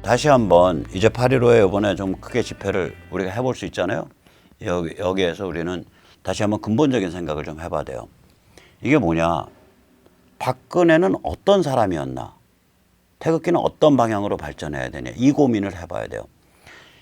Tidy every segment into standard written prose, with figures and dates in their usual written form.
다시 한번 이제 8.15에 이번에 좀 크게 집회를 우리가 해볼 수 있잖아요. 여기에서 우리는 다시 한번 근본적인 생각을 좀 해봐야 돼요. 이게 뭐냐? 박근혜는 어떤 사람이었나? 태극기는 어떤 방향으로 발전해야 되냐? 이 고민을 해봐야 돼요.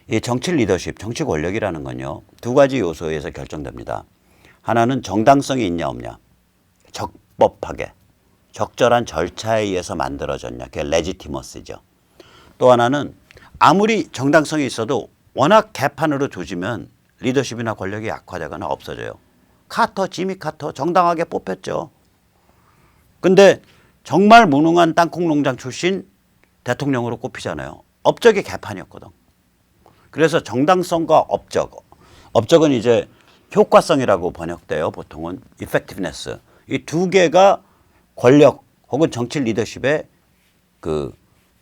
이 정치 리더십, 정치 권력이라는 건요, 두 가지 요소에서 결정됩니다. 하나는 정당성이 있냐 없냐, 적법하게 적절한 절차에 의해서 만들어졌냐, 그게 레지티머스죠. 또 하나는 아무리 정당성이 있어도 워낙 개판으로 조지면 리더십이나 권력이 약화되거나 없어져요. 지미 카터 정당하게 뽑혔죠. 근데 정말 무능한 땅콩농장 출신 대통령으로 꼽히잖아요. 업적이 개판이었거든. 그래서 정당성과 업적은 이제 효과성이라고 번역돼요. 보통은 effectiveness. 이 두 개가 권력 혹은 정치 리더십의 그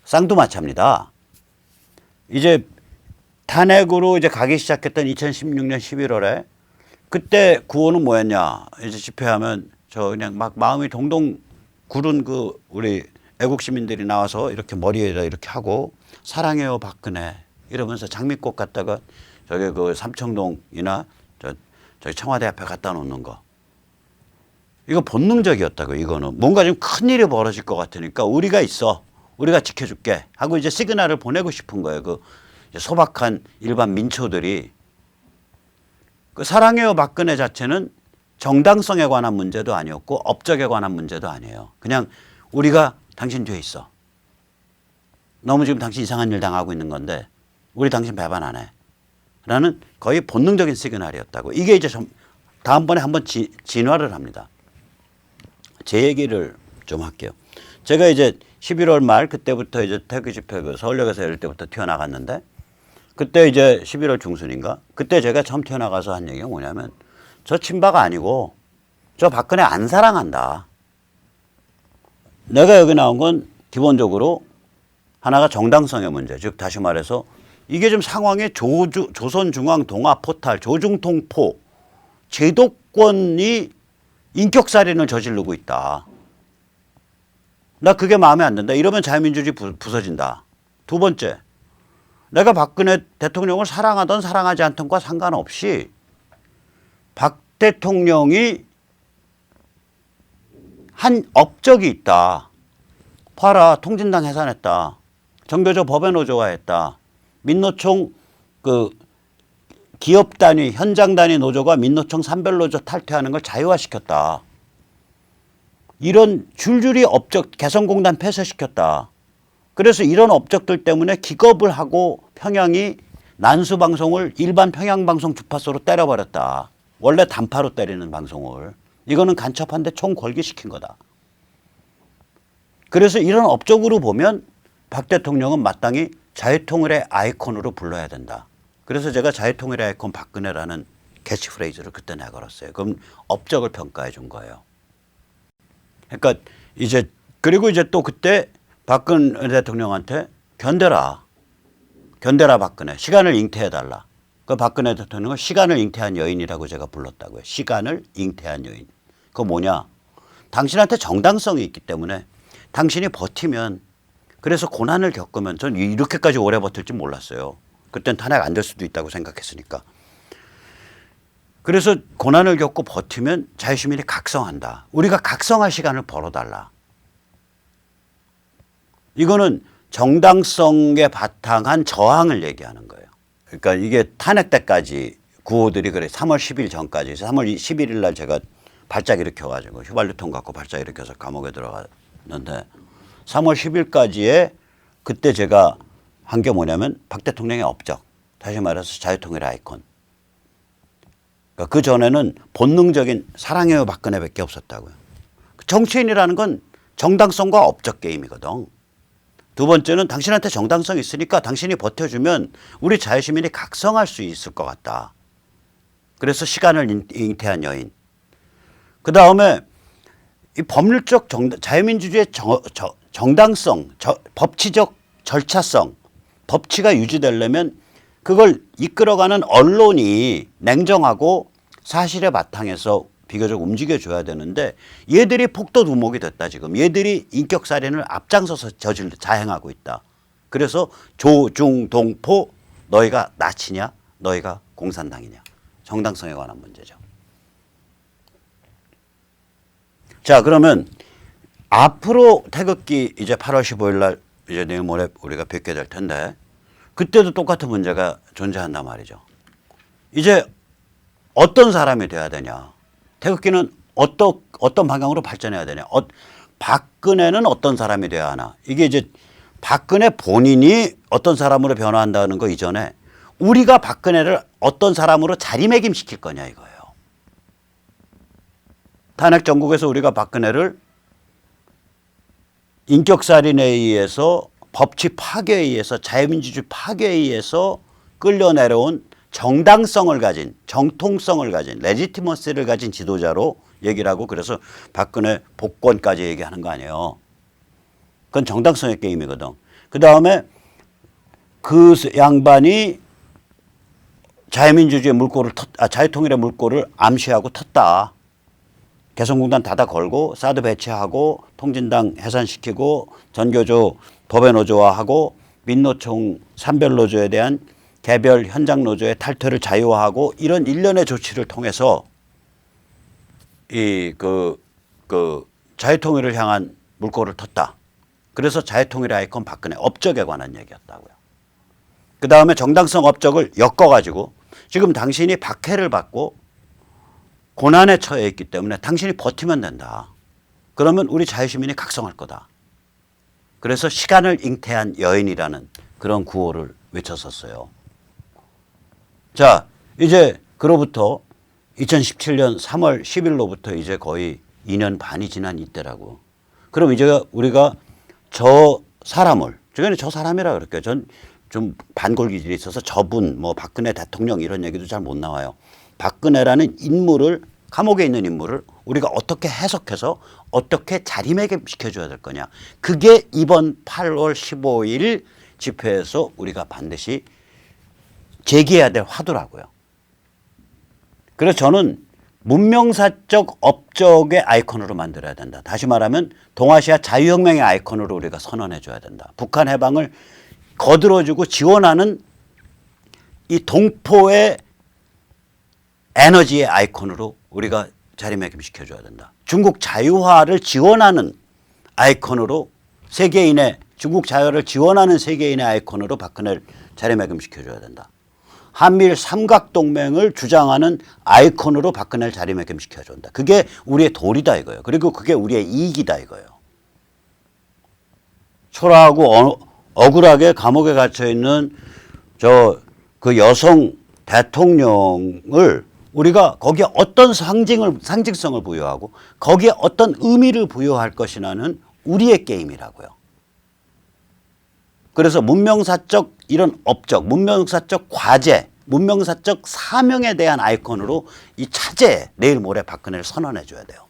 쌍두마차입니다. 이제 탄핵으로 이제 가기 시작했던 2016년 11월에 그때 구호는 뭐였냐? 이제 집회하면 저 그냥 막 마음이 동동 구른 그 우리 애국 시민들이 나와서 이렇게 머리에다 이렇게 하고 사랑해요 박근혜 이러면서 장미꽃 갖다가 저기 그 삼청동이나 저기 청와대 앞에 갖다 놓는 거. 이거 본능적이었다고. 이거는 뭔가 좀 큰일이 벌어질 것 같으니까 우리가 있어. 우리가 지켜줄게 하고 이제 시그널을 보내고 싶은 거예요. 그 소박한 일반 민초들이. 그 사랑해요 박근혜 자체는 정당성에 관한 문제도 아니었고 업적에 관한 문제도 아니에요. 그냥 우리가 당신 뒤에 있어. 너무 지금 당신 이상한 일 당하고 있는 건데 우리 당신 배반 안 해. 라는 거의 본능적인 시그널이었다고. 이게 이제 다음번에 한번 진화를 합니다. 제 얘기를 좀 할게요. 제가 이제 11월 말 그때부터 이제 태극기 집회 그 서울역에서 열릴 때부터 튀어나갔는데 그때 이제 11월 중순인가? 그때 제가 처음 튀어나가서 한 얘기가 뭐냐면 저 친바가 아니고 저 박근혜 안 사랑한다. 내가 여기 나온 건 기본적으로 하나가 정당성의 문제. 즉 다시 말해서 이게 좀 상황에 조선중앙동아포탈 조중통포 제도권이 인격살인을 저지르고 있다. 나 그게 마음에 안 든다. 이러면 자유민주주의 부서진다. 두 번째, 내가 박근혜 대통령을 사랑하던 사랑하지 않던과 상관없이 박 대통령이 한 업적이 있다. 봐라, 통진당 해산했다. 정교조 법외 노조화했다. 민노총 그 기업 단위, 현장 단위 노조가 민노총 산별노조 탈퇴하는 걸 자유화시켰다. 이런 줄줄이 업적, 개성공단 폐쇄시켰다. 그래서 이런 업적들 때문에 기겁을 하고 평양이 난수방송을 일반 평양방송 주파수로 때려버렸다. 원래 단파로 때리는 방송을. 이거는 간첩한데 총 걸기시킨 거다. 그래서 이런 업적으로 보면 박 대통령은 마땅히 자유통일의 아이콘으로 불러야 된다. 그래서 제가 자유통일의 아이콘 박근혜라는 캐치프레이즈를 그때 내걸었어요. 그럼 업적을 평가해 준 거예요. 그러니까 이제 그리고 이제 또 그때 박근혜 대통령한테 견뎌라 박근혜, 시간을 잉태해달라. 그 박근혜 대통령은 시간을 잉태한 여인이라고 제가 불렀다고요. 시간을 잉태한 여인. 그거 뭐냐? 당신한테 정당성이 있기 때문에 당신이 버티면, 그래서 고난을 겪으면, 전 이렇게까지 오래 버틸 줄 몰랐어요. 그땐 탄핵 안 될 수도 있다고 생각했으니까. 그래서 고난을 겪고 버티면 자유시민이 각성한다. 우리가 각성할 시간을 벌어달라. 이거는 정당성에 바탕한 저항을 얘기하는 거예요. 그러니까 이게 탄핵 때까지 구호들이 그래. 3월 10일 전까지. 3월 11일 날 제가 발작 일으켜가지고 휘발유통 갖고 발작 일으켜서 감옥에 들어갔는데 3월 10일까지의 그때 제가 한 게 뭐냐면 박 대통령의 업적. 다시 말해서 자유통일의 아이콘. 그러니까 그 전에는 본능적인 사랑해요 박근혜밖에 없었다고요. 정치인이라는 건 정당성과 업적 게임이거든. 두 번째는 당신한테 정당성이 있으니까 당신이 버텨주면 우리 자유시민이 각성할 수 있을 것 같다. 그래서 시간을 잉태한 여인. 그 다음에 이 법률적 자유민주주의의 정당성, 법치적 절차성, 법치가 유지되려면 그걸 이끌어가는 언론이 냉정하고 사실에 바탕에서 비교적 움직여줘야 되는데 얘들이 폭도 두목이 됐다 지금. 얘들이 인격살인을 앞장서서 자행하고 있다. 그래서 조중동포 너희가 나치냐 너희가 공산당이냐 정당성에 관한 문제죠. 자 그러면 앞으로 태극기 이제 8월 15일 날 이제 내일 모레 우리가 뵙게 될 텐데 그때도 똑같은 문제가 존재한단 말이죠. 이제 어떤 사람이 돼야 되냐. 태극기는 어떤 방향으로 발전해야 되냐. 박근혜는 어떤 사람이 돼야 하나. 이게 이제 박근혜 본인이 어떤 사람으로 변화한다는 거 이전에 우리가 박근혜를 어떤 사람으로 자리매김시킬 거냐 이거예요. 탄핵 정국에서 우리가 박근혜를 인격살인에 의해서 법치 파괴에 의해서 자유민주주의 파괴에 의해서 끌려내려온 정당성을 가진 정통성을 가진 레지티머시를 가진 지도자로 얘기를 하고 그래서 박근혜 복권까지 얘기하는 거 아니에요. 그건 정당성의 게임이거든. 그다음에 그 양반이 자유민주주의 물꼬를 자유통일의 물꼬를 암시하고 텄다. 개성공단 닫아 걸고 사드 배치하고 통진당 해산시키고 전교조 법외 노조화하고 민노총 산별노조에 대한 개별 현장 노조의 탈퇴를 자유화하고 이런 일련의 조치를 통해서 자유통일을 향한 물꼬를 텄다. 그래서 자유통일의 아이콘 박근혜 업적에 관한 얘기였다고요. 그 다음에 정당성 업적을 엮어가지고 지금 당신이 박해를 받고 고난에 처해 있기 때문에 당신이 버티면 된다. 그러면 우리 자유시민이 각성할 거다. 그래서 시간을 잉태한 여인이라는 그런 구호를 외쳤었어요. 자, 이제 그로부터 2017년 3월 10일로부터 이제 거의 2년 반이 지난 이때라고. 그럼 이제 우리가 저 사람을, 저는 저 사람이라 그럴게요. 전 좀 반골기질이 있어서 저분, 뭐 박근혜 대통령 이런 얘기도 잘 못 나와요. 박근혜라는 인물을, 감옥에 있는 인물을 우리가 어떻게 해석해서 어떻게 자리매김시켜줘야 될 거냐. 그게 이번 8월 15일 집회에서 우리가 반드시 제기해야 될 화두라고요. 그래서 저는 문명사적 업적의 아이콘으로 만들어야 된다. 다시 말하면 동아시아 자유혁명의 아이콘으로 우리가 선언해줘야 된다. 북한 해방을 거들어주고 지원하는 이 동포의 에너지의 아이콘으로 우리가 자리매김시켜줘야 된다. 중국 자유화를 지원하는 아이콘으로 세계인의 중국 자유화를 지원하는 세계인의 아이콘으로 박근혜를 자리매김시켜줘야 된다. 한미일 삼각동맹을 주장하는 아이콘으로 박근혜를 자리매김시켜줘야 된다. 그게 우리의 도리다 이거예요. 그리고 그게 우리의 이익이다 이거예요. 초라하고 억울하게 감옥에 갇혀있는 그 여성 대통령을 우리가 거기에 어떤 상징성을 부여하고 거기에 어떤 의미를 부여할 것이라는 우리의 게임이라고요. 그래서 문명사적 이런 업적, 문명사적 과제, 문명사적 사명에 대한 아이콘으로 이 차제 내일 모레 박근혜를 선언해 줘야 돼요.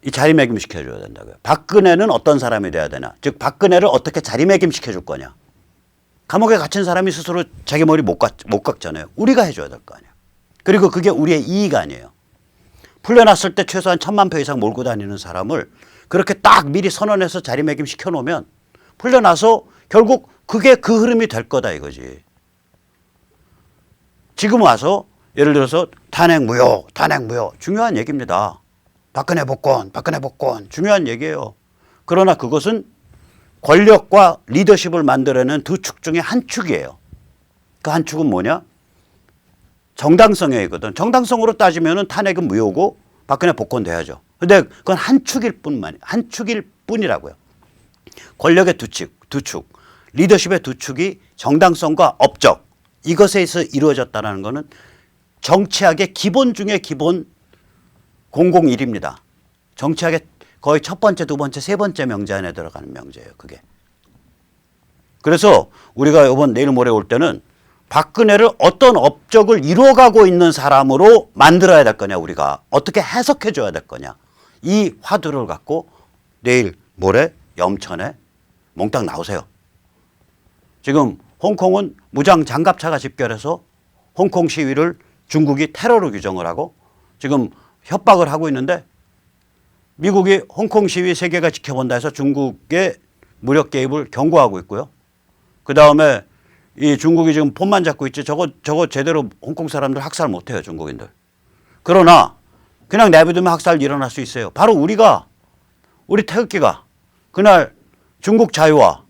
이 자리매김시켜줘야 된다고요. 박근혜는 어떤 사람이 돼야 되나. 즉 박근혜를 어떻게 자리매김시켜줄 거냐. 감옥에 갇힌 사람이 스스로 자기 머리 못 깎잖아요. 우리가 해줘야 될 거 아니에요. 그리고 그게 우리의 이익 아니에요. 풀려났을 때 최소한 1000만 표 이상 몰고 다니는 사람을 그렇게 딱 미리 선언해서 자리매김시켜 놓으면 풀려나서 결국 그게 그 흐름이 될 거다 이거지. 지금 와서 예를 들어서 탄핵 무효 중요한 얘기입니다. 박근혜 복권 중요한 얘기예요. 그러나 그것은 권력과 리더십을 만들어내는 두 축 중에 한 축이에요. 그 한 축은 뭐냐? 정당성의 이거든. 정당성으로 따지면 탄핵은 무효고 박근혜 복권 돼야죠. 근데 그건 한 축일 뿐이라고요. 권력의 두 축, 리더십의 두 축이 정당성과 업적 이것에서 이루어졌다는 것은 정치학의 기본 중에 기본 001입니다. 정치학의 거의 첫 번째, 두 번째, 세 번째 명제 안에 들어가는 명제예요. 그게. 그래서 우리가 이번 내일 모레 올 때는 박근혜를 어떤 업적을 이루어가고 있는 사람으로 만들어야 될 거냐 우리가 어떻게 해석해 줘야 될 거냐 이 화두를 갖고 내일 모레 염천에 몽땅 나오세요. 지금 홍콩은 무장 장갑차가 집결해서 홍콩 시위를 중국이 테러로 규정을 하고 지금 협박을 하고 있는데 미국이 홍콩 시위 세계가 지켜본다 해서 중국의 무력 개입을 경고하고 있고요. 그 다음에 이 중국이 지금 폰만 잡고 있지 저거 제대로 홍콩 사람들 학살 못해요, 중국인들. 그러나 그냥 내버두면 학살 일어날 수 있어요. 바로 우리 태극기가 그날 중국 자유와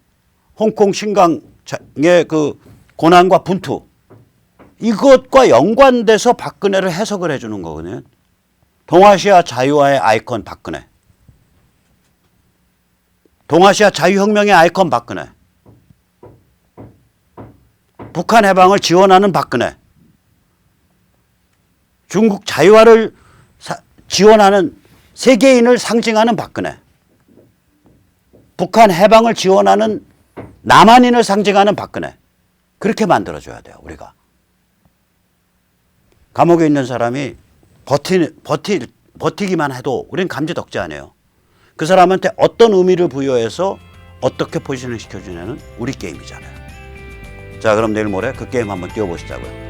홍콩 신강의 그 고난과 분투 이것과 연관돼서 박근혜를 해석을 해주는 거거든요. 동아시아 자유화의 아이콘 박근혜. 동아시아 자유혁명의 아이콘 박근혜. 북한 해방을 지원하는 박근혜. 중국 자유화를 지원하는 세계인을 상징하는 박근혜. 북한 해방을 지원하는 남한인을 상징하는 박근혜. 그렇게 만들어줘야 돼요, 우리가. 감옥에 있는 사람이 버티기만 해도 우리는 감지덕지 아니에요. 그 사람한테 어떤 의미를 부여해서 어떻게 포지션을 시켜주냐는 우리 게임이잖아요. 자, 그럼 내일 모레 그 게임 한번 뛰어보시자고요.